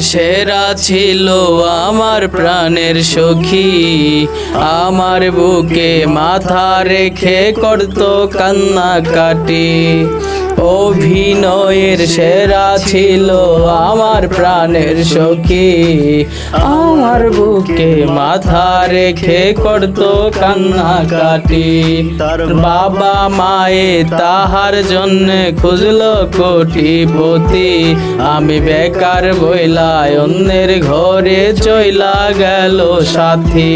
সেরা ছিল আমার প্রাণের সখী, আমার বুকে মাথা রেখে করতো কান্নাকাটি। অভিনয়ের সেরা ছিল আমার প্রাণের সখী, আমার বুকে মাথা রেখে করতো কান্নাকাটি। বাবা মায়ে তাহার জন্য খুঁজলো কোটিপতি, আমি বেকার বইলাই অন্যের ঘরে চইলা গেল সাথী।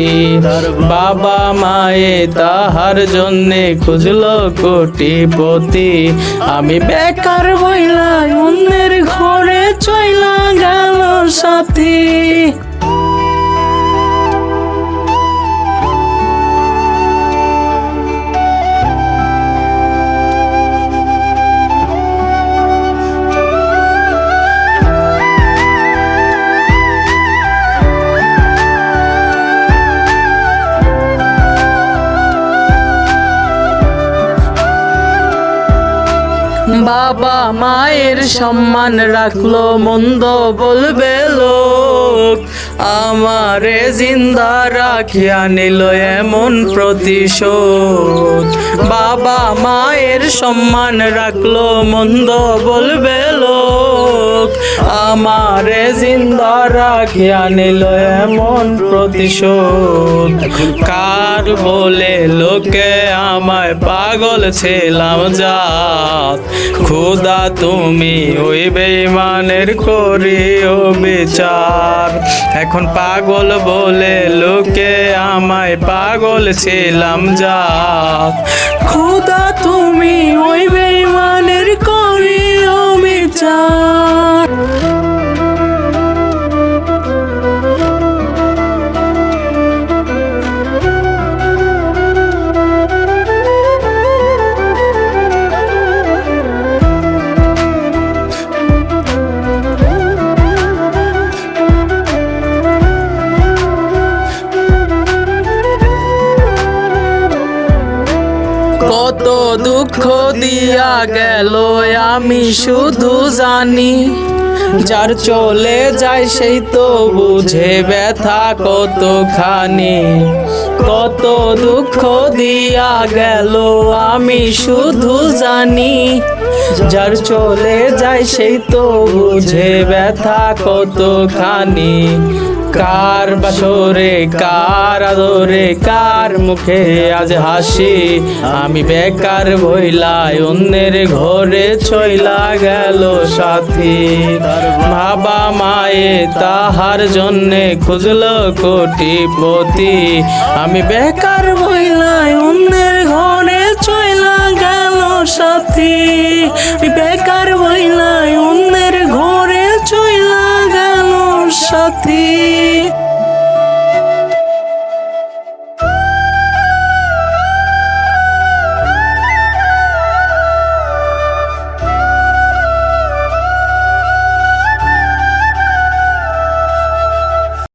বাবা মায়ে তাহার জন্য খুঁজলো কোটিপতি, আমি বেকার বইলাই অন্যের ঘরে চইলা গেল সাথী। বাবা মায়ের সম্মান রাখলো মন্দ বলবে লোক, আমারে জিন্দা রাখিয়া নিল এমন প্রতিশোধ। বাবা মায়ের সম্মান রাখলো মন্দ বলবে লোক, আমারে জিন্দা রাখিয়া নিল এমন প্রতিশোধ। কার বলে লোকে আমায় পাগল ছিলাম জাত, খোদা তুমি ওই বেঈমানের করিও বিচার। এখন পাগল বলে লোকে আমায় পাগল ছিলাম জাত, খোদা তুমি ওই বেঈমানের করিও বিচার। কত দুঃখ দিয়া গেল আমি শুধু জানি, যার চলে যায় সেই তো বুঝে ব্যথা কতখানি। কত দুঃখ দিয়া গেল আমি শুধু জানি, যার চলে যায় সেই তো বুঝে ব্যথা কতখানি। কার বাসরে কার আদরে কার মুখে আজ হাসি, আমি বেকার বইলাই অন্যের ঘরে চইলা গেল সাথী। বাবা মায়ে তাহার জন্যে খুঁজলো কোটিপতি, আমি বেকার বইলাই অন্যের ঘরে চইলা গেল সাথী। বেকার বইলাই অন্যের ঘরে চইলা গেল সাথী।